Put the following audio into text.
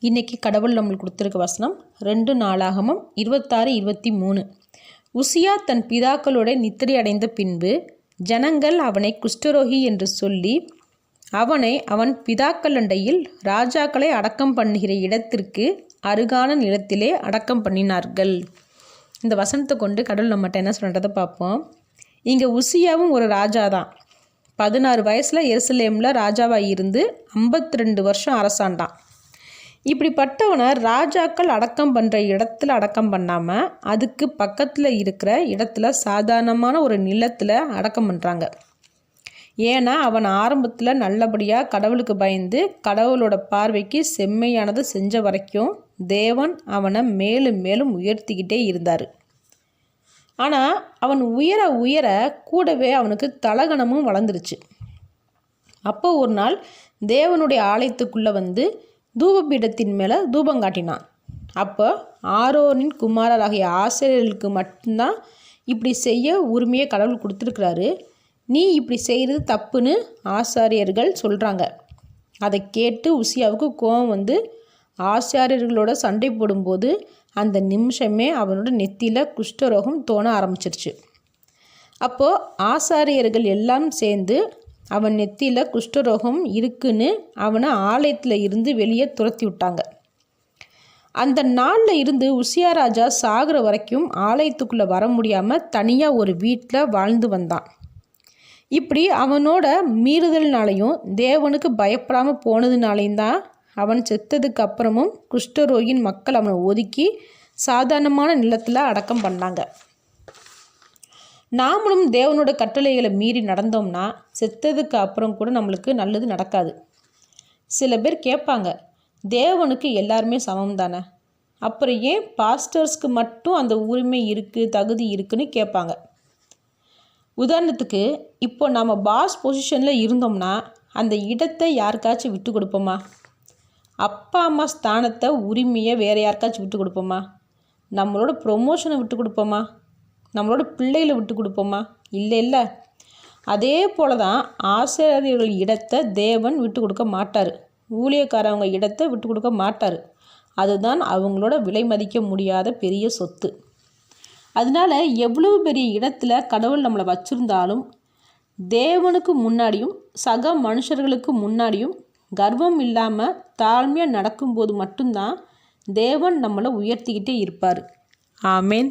இன்றைக்கி கடவுள் நம்மளுக்கு கொடுத்துருக்க வசனம் 2 நாளாகமம் 26-23. உசியா தன் பிதாக்களோட நித்திரை அடைந்த பின்பு ஜனங்கள் அவனை குஷ்டரோகி என்று சொல்லி அவனை அவன் பிதாக்களண்டையில் ராஜாக்களை அடக்கம் பண்ணுகிற இடத்திற்கு அருகான நிலத்திலே அடக்கம் பண்ணினார்கள். இந்த வசனத்தை கொண்டு கடவுள் நம்மகிட்ட என்ன சொல்கிறத பார்ப்போம். இங்கே உசியாவும் ஒரு ராஜா தான். 16 வயசில் எருசலேமில் ராஜாவாக இருந்து 52 வருஷம் அரசாண்டான். இப்படிப்பட்டவனை ராஜாக்கள் அடக்கம் பண்ணுற இடத்துல அடக்கம் பண்ணாமல் அதுக்கு பக்கத்தில் இருக்கிற இடத்துல சாதாரணமான ஒரு நிலத்தில் அடக்கம் பண்ணுறாங்க. ஏன்னா அவன் ஆரம்பத்தில் நல்லபடியாக கடவுளுக்கு பயந்து கடவுளோட பார்வைக்கு செம்மையானது செஞ்ச வரைக்கும் தேவன் அவனை மேலும் மேலும் உயர்த்திக்கிட்டே இருந்தார். ஆனால் அவன் உயர உயர கூடவே அவனுக்கு தலகணமும் வளர்ந்துருச்சு. அப்போ ஒரு நாள் தேவனுடைய ஆலயத்துக்குள்ளே வந்து தூபபீடத்தின் மேலே தூபம் காட்டினான். அப்போ ஆரோனின் குமாரராகிய ஆசிரியர்களுக்கு மட்டும்தான் இப்படி செய்ய உரிமையை கடவுள் கொடுத்துருக்குறாரு. நீ இப்படி செய்கிறது தப்புன்னு ஆசாரியர்கள் சொல்கிறாங்க. அதை கேட்டு உசியாவுக்கு கோபம் வந்து ஆசாரியர்களோட சண்டை போடும்போது அந்த நிமிஷமே அவனோட நெத்தியில் குஷ்டரோகம் தோண ஆரம்பிச்சிருச்சு. அப்போது ஆசாரியர்கள் எல்லாம் சேர்ந்து அவன் நெத்தியில் குஷ்டரோகம் இருக்குன்னு அவனை ஆலயத்தில் இருந்து வெளியே துரத்தி விட்டாங்க. அந்த நாளில் இருந்து உசியா ராஜா சாகிற வரைக்கும் ஆலயத்துக்குள்ளே வர முடியாமல் தனியாக ஒரு வீட்டில் வாழ்ந்து வந்தான். இப்படி அவனோட மீறுதல்னாலையும் தேவனுக்கு பயப்படாமல் போனதுனாலையும் தான் அவன் செத்ததுக்கு அப்புறமும் குஷ்டரோகின் மக்கள் அவனை ஒதுக்கி சாதாரணமான நிலத்தில் அடக்கம் பண்ணாங்க. நாமளும் தேவனோட கட்டளைகளை மீறி நடந்தோம்னா செத்ததுக்கு அப்புறம் கூட நம்மளுக்கு நல்லது நடக்காது. சில பேர் கேட்பாங்க, தேவனுக்கு எல்லாருமே சமம் தானே, அப்புறம் ஏன் பாஸ்டர்ஸ்க்கு மட்டும் அந்த உரிமை இருக்குது தகுதி இருக்குன்னு கேட்பாங்க. உதாரணத்துக்கு இப்போ நம்ம பாஸ் பொசிஷனில் இருந்தோம்னா அந்த இடத்தை யாருக்காச்சும் விட்டு கொடுப்போமா? அப்பா அம்மா ஸ்தானத்தை உரிமையை வேறு யாருக்காச்சும் விட்டு கொடுப்போமா? நம்மளோட ப்ரொமோஷனை விட்டு கொடுப்போமா? நம்மளோட பிள்ளைகளை விட்டு கொடுப்போமா? இல்லை. அதே போல தான் ஆசிரியர்கள் இடத்தை தேவன் விட்டு கொடுக்க மாட்டார். ஊழியக்காரவங்க இடத்தை விட்டு கொடுக்க மாட்டார். அதுதான் அவங்களோட விலை மதிக்க முடியாத பெரிய சொத்து. அதனால் எவ்வளவு பெரிய இடத்துல கடவுள் நம்மளை வச்சுருந்தாலும் தேவனுக்கு முன்னாடியும் சக மனுஷர்களுக்கு முன்னாடியும் கர்வம் இல்லாமல் தாழ்மையாக நடக்கும்போது மட்டும்தான் தேவன் நம்மளை உயர்த்திக்கிட்டே இருப்பார். ஆமேன்.